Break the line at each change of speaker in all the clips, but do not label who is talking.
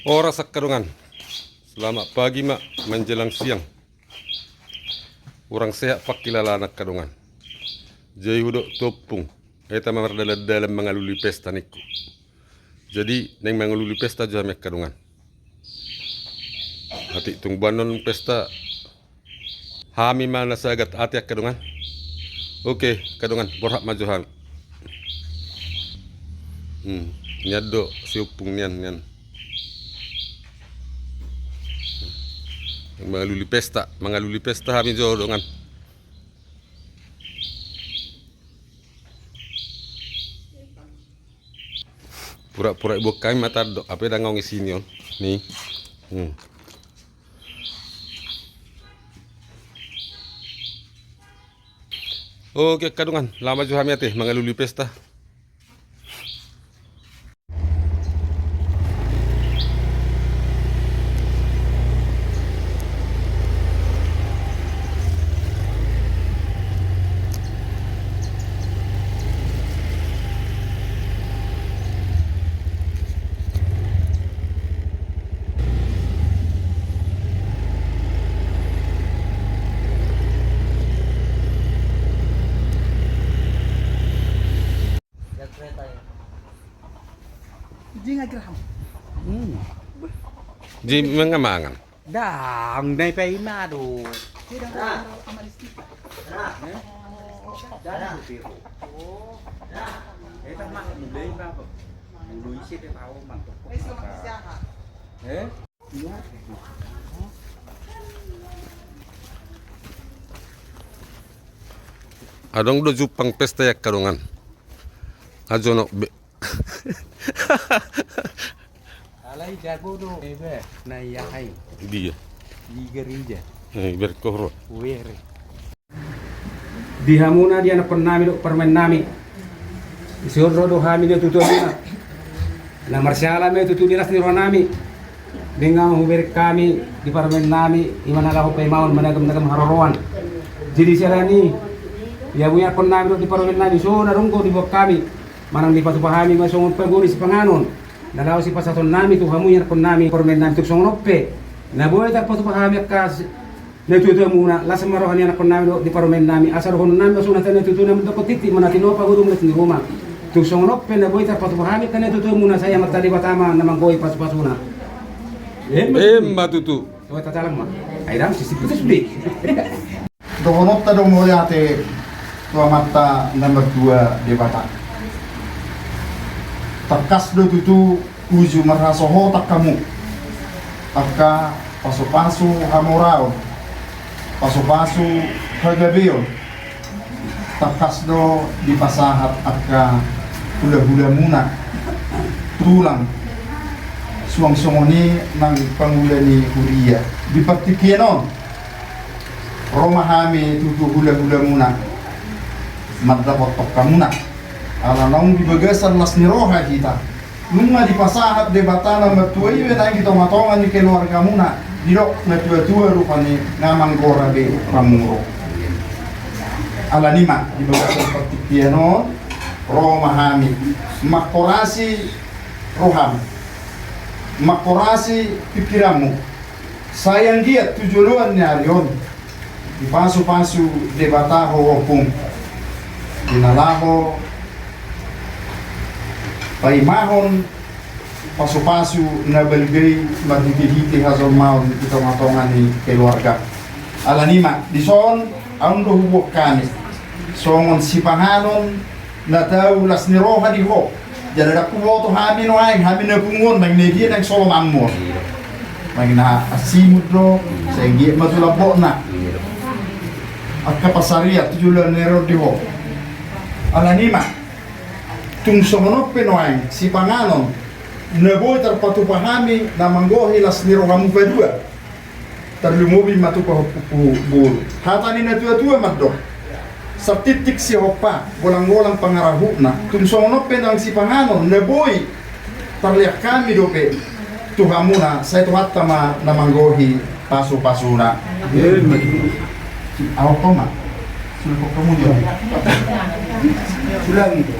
Ora sakarungan. Selamat pagi mak menjelang siang. Orang sehat pakilala anak kadungan. Jai hudok topung. Eta mamar dalam mengaluli pesta niku. Jadi neng mengaluli pesta jam kadungan. Hati tung banon pesta. Hami mana sagat hati kadungan. Oke kadungan borhak majuhan. Nyado siupung nian. Mengaluli pesta kami jodongan. Pura-pura ibu kami mata dok, apa yang ngomong sini on, nih. Oke kadungan, lama juga kami teh mengaluli pesta. Di mengamangan.
Dang, nay pa ima do.
Adong do jupang pesta ya kadungan. Ajono be.
Alay jago do. Ebe, na yahay.
Dia.
Ligerija.
Berkohro.
Were.
Di hamuna dia na pernami do permen nami. Isiodro do hami do tutu na. La marshala me tutu diras ni ronami. Dengan huber kami di permen nami imana lahu pemaun managam harorowan. Jadi selani ya punya pernami do di permen nami so na rungko di bok kami. Manang di patu pahami masong paguri si panganon. Nalaw si pasaton nami tu hamu yan nami permen nami tu songonoppe. Na boy tak patu pahami kas na tutu muna lasam marohan yan nami di permen nami asar hon nami so na tane tutu nami to titi manatino pagudum na rumah. Tu songonoppe na boy tak patu pahami kan tutu muna saya matali batama namang boy pas-pasuna.
Matutu.
Oh tatalang ma. Airam sisi putus beli.
Dokonot ta dong mo yate tua mata nomor 2 di Batak. Takas do tutu uju marasoho tak kamu. Taka pasu-pasu hamorao. Pasu-pasu hagabio. Takas do di pasahat akka hula-hula muna. Tulang suang-suangoni ng pangulan ni Huria. Di patikianon, romahami tutu hula-hula muna. Magdapotok ka muna. Alanong dibagasan las ni roha kita. Nung di pasahat de batana matuay na kita matongan ni keluarga muna. Didok na tua-tua rupa ni namang gorabe ramuro. Alanima dibagasan patikianon, romahami. Makorasi roham. Makorasi pikiranmu. Sayang dia tujuan niya yon. Di pasu-pasu debataho opung. Dinalaho paimahon pasu-pasu na belgay matitihiti hazon maon ito matongan ni keluarga. Alanima, dison ang dohubok kami. Songon sipahanon na daw las niroha di ho. Jadi aku bawa tu hami no aing, hami na pungon, mang negia nang solo mamor, mang na asimud do, sehingga matulabok na. Akka pasaria 7 nero di ho. Alanima, tung somonop no aing, si panganon, naboy terpatu pahami na manggohi las nero hamu kedua. Terlumubi matupa hupu bulu. Hatani na tua-tua madok. Sa titik si Hopa, golang-golang pangarahu na. Tumsonop pe nang si panganon, naboy, tarliak kami dope. Tuhamu na, sa ito hatta na manggohi, paso-paso na. Awa ko ma. Sudah ko kamu yun. Sulang ito.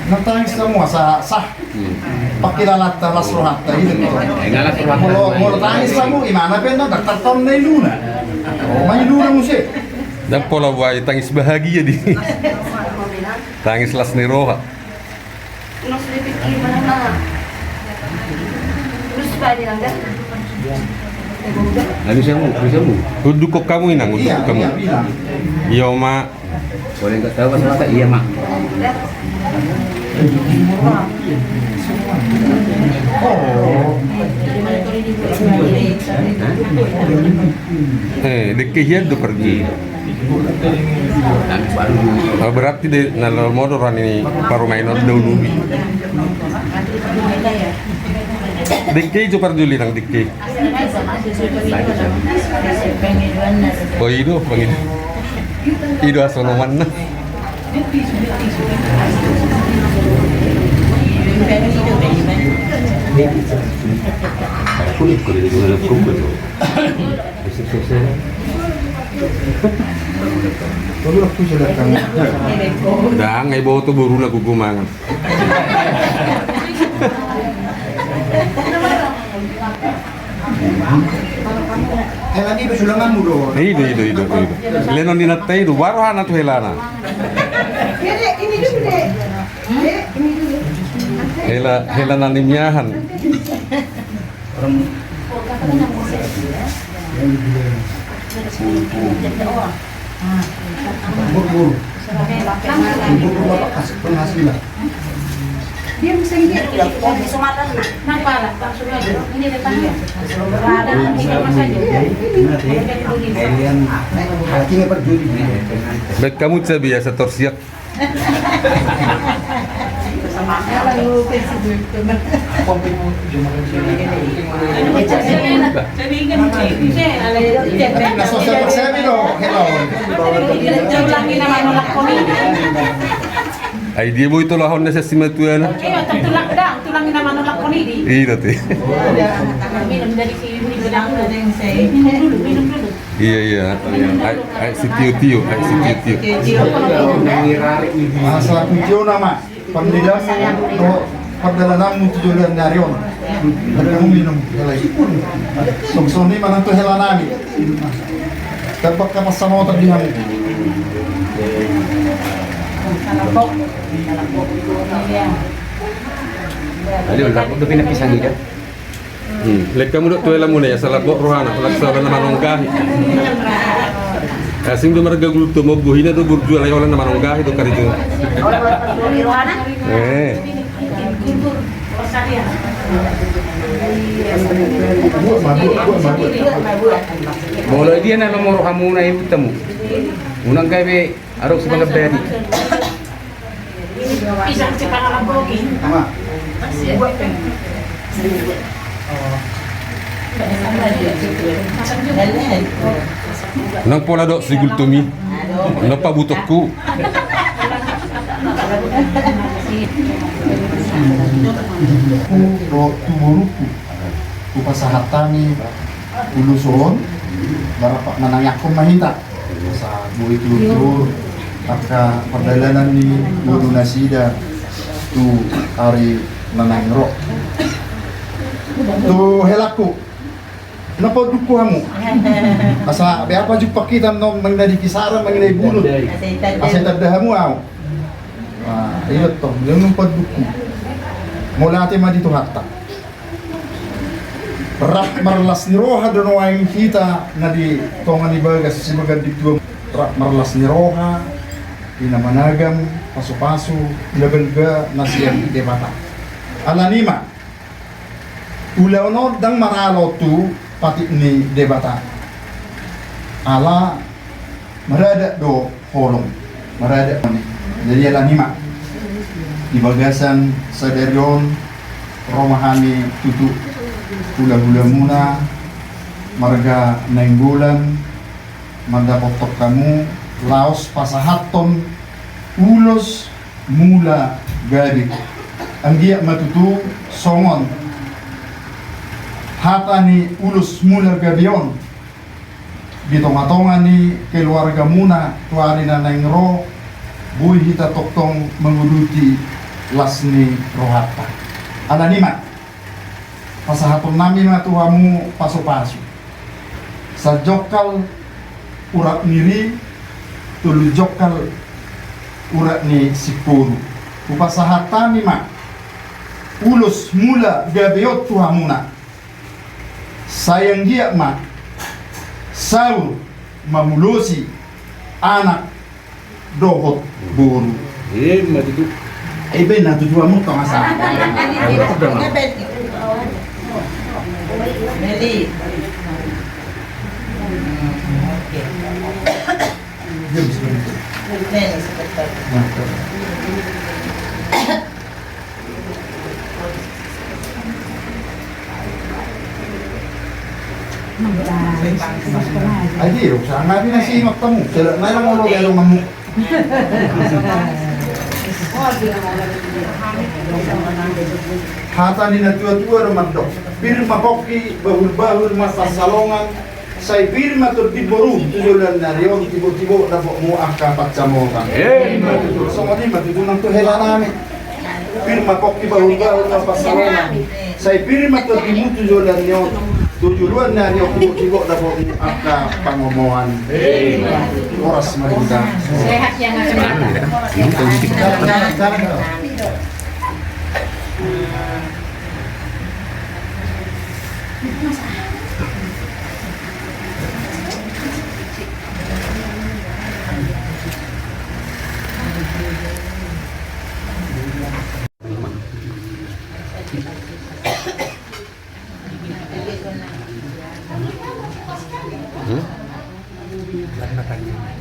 Natangis semua sah pakilalat talas rohatta itu. Mulu tangis kamu gimana pento dokter Tom na iluna. Oh, may iluna mo siya.
Dan pola buai tangis bahagia di. Tangis las ni roha.
Nung sulipit mana na. Terus ba din ang
Bisa mu.
Duduk kok kamu inang, duduk
Iya,
kamu.
iya, bilang.
Iya mak.
Boleh nggak tahu bahasa Batak? Iya, Mak.
Oh,
Dekehnya tuh pergi. Oh, berarti de nalor modoran ini parumainor dahulu. Deke itu perjuli nang deke. Oh itu pangin. Itu asonoman na.
Kulit di dalam kumpul.
kalau aku silakan.
Dah ngai bawa tu buru na gugumangan.
Lagi besulangan mu do.
Itu. Lenon dinatai itu baru anak tu helana.
Ini dulu deh. Ini dulu.
Helana nimyahan.
Buru. Buru apa kasih penghasilan.
Dia bisa gitu. Sumatera. Kenapa lah? Langsung aja. Ini depannya. Ada di kamar saja.
Hakinya perjuli.
Bet kamu biasa torsiak.
Sosial saya do. Hello.
Ay dia boy to lahon na sa simatuan.
Tulangin naman nolak ko ni.
Iya teh.
Minum dari sini bilang ada yang saya. Minum dulu.
Iya. Ay si Tio.
Masa kunci nama. Pemilihan do perjalanan mu tujuan dari on. Kamu minum. Songsoni mana tu helanami. Tempat kamu sama terdiam.
Ada ulang untuk pinapisang dia.
Lek kamu dok tuela muna ya salah bok rohana laksa na manonggahi. Asing do marga gulup to mo buhina do burjual ay wala na manonggahi do karito.
Boleh dia na nomor kamu na ibu temu. Unang kaya arok sa mga beri.
Isang si pangalabogi.
Ama.
Nang pola dok sigul tumi. Napa butokku.
Tuburuku upasahatani uluson barapak manangyakom mahinta sa buhay tutur pagka perdalanan ni Guru Nasida tu hari nanangro tu helaku napa duku hamu asa be apa juk pakitan no mengnadi kisaran mengenai bulut asa tadahamu au iyo to yung paduku mula ati madi tu hatta rak marlas ni roha dono aing kita na di tongan ni bagas si bagad di tua rak marlas ni roha ina managam pasu-pasu ina belga nasiyan ite mata alanima ulaono dang maralo tu pati ni debata ala marada do holong marada ni jadi alanima di bagasan sadarion romahani tutu hula-hula muna marga nenggulan marga potok kamu laos pasahaton ulos mula gadik anggia matutu songon hatani ulus mula gabion di tonga-tonga ni keluarga muna tuari na ro bui hita toktong menguduti lasni rohata ala nima pasahatun nami matuhamu paso-paso sa jokal urat niri tulu jokal urat ni sipuru upasahatami ma ulus mula gabeot tuhamuna sayang dia ma saur mamulosi anak dohot buru
Madu.
ibe na tujuanmu tong asa
Meli. Nene sebentar.
Adi, sa ngabi na si magtamu. Sila na lang ulo kaya mamu. Hata ni na tua-tua ramadok. Pirma koki bahul-bahul masasalongan. Say pirma to tiboru tujulan na riyon tibo-tibo na mo angka patsamo kan. So ngani matutunang to hela nami. Pirma koki bahul-bahul masasalongan. Say pirma to tibo tujulan niyo tujuan na niyo tibo na mo angka pangomoan. Oras marinda.
Sehat ya nggak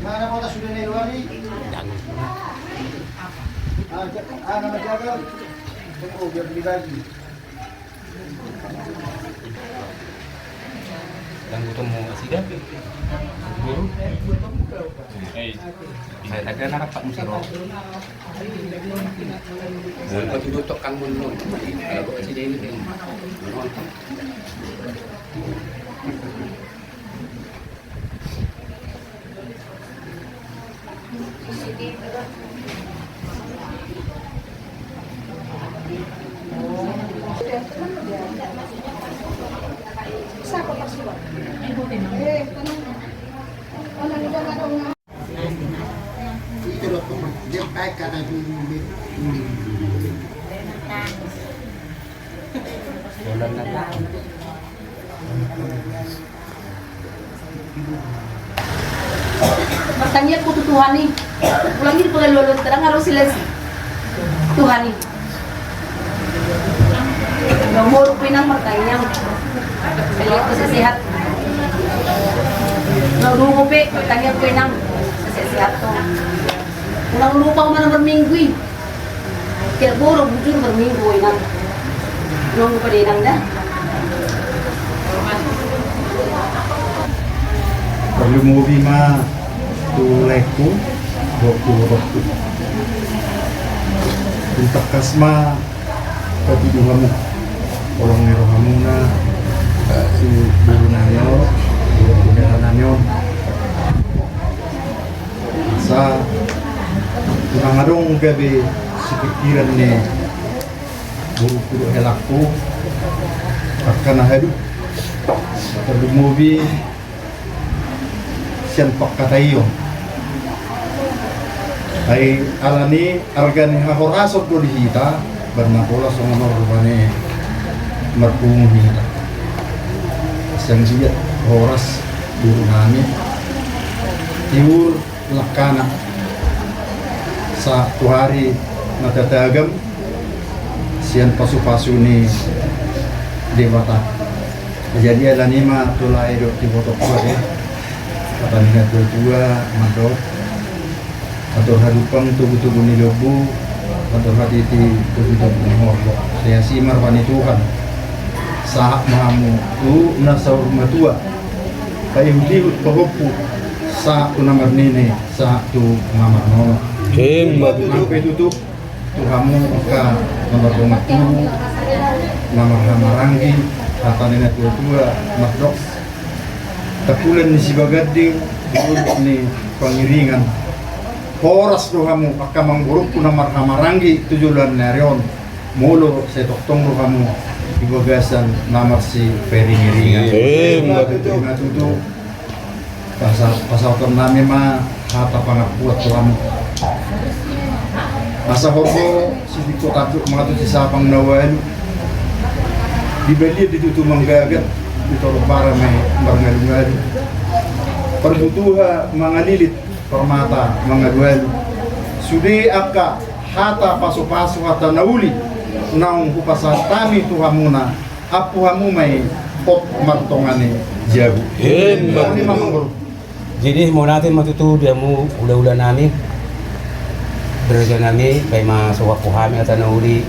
Mana kota sudah Nairobi? Jangan. Nama jaga. Tunggu biar beli lagi.
Yang ketemu Asida. Guru. Saya tak kena rapat musiro. Kalau tutup kan belum. Kalau Asida ini.
Bertanya ku Tuhan nih, pulang ini pulang lulus terang harus selesai. Tuhan nih, nomor pinang bertanya, lihat sehat. Nunggu pe, bertanya pinang sehat tuh. Pulang lupa mana berminggu, kira boro bujur berminggu inang. Nunggu pada inang dah.
Perlu mobi ma tuleku waktu untuk kasma ketiduhamu orang nerohamu na su burunanyo burunerananyo sa tunangarong gabi si pikiran ni buru-buru helakku akan hadu perlu mobi sian pakatayo ay alani argani hahorasok do dihita bernapola sa mga rubane marpungo hita siang siya horas duro nami tiur lakana sa tuhari natatagam sian pasu-pasu ni dewata jadi alani ma tulay do tibotok pa katanya tua mandok atau harupang tubuh-tubuh ni lobu atau hati tubuh-tubuh ni horbo saya simar wani Tuhan sahak mahamu tu nasawur matua kayu diut pahopu sahak tu namar nene sahak tu ngamar nono sampai tutup Tuhamu maka nomor rumah tu namar hamaranggi katanya tua-tua mandok tapulan ni si Bagading dulu ni pangiringan horas rohamu akamang buruk na marhamaranggi tujulan narion mulo sa toktong rohamu ibagasan namar si Ferry Ngiringan tutu pasal namin ma hata pangapuat rohamu masa horbo si Diko Tatu mga si Sapang Nawal dibeli ditutu manggagat dito para may marngalungal perbutuha mga lilit permata mga duel sudi aka hata paso-paso hata nauli naong hupasan tami tuhamuna apuhamu may pot martongane jago ini mamang.
Jadi mau natin matutu dia mu ula-ula namin Deraja namin kay masuk ako kami at nauli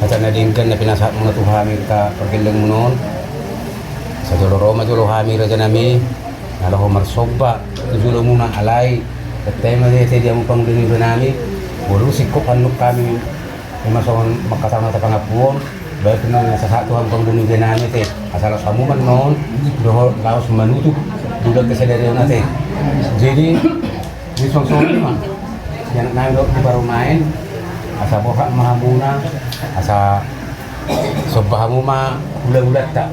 at nadinggan na pinasat mga tuhami kita pergilang munon sa Jolo Roma Jolo kami raja nami nalo ko marsoba tujulo muna alay at tema dito dia mo pang diniro nami bulu sikok anuk kami masukon makasama sa pangapuon baik na sa satu ang pang diniro nami te asal kamu man noon doho laos manutuk dulag kasi dari natin jadi di song-song ni mah yang nangdo di baru main asa boha mahamuna asa sobahamu ma ulat-ulat tak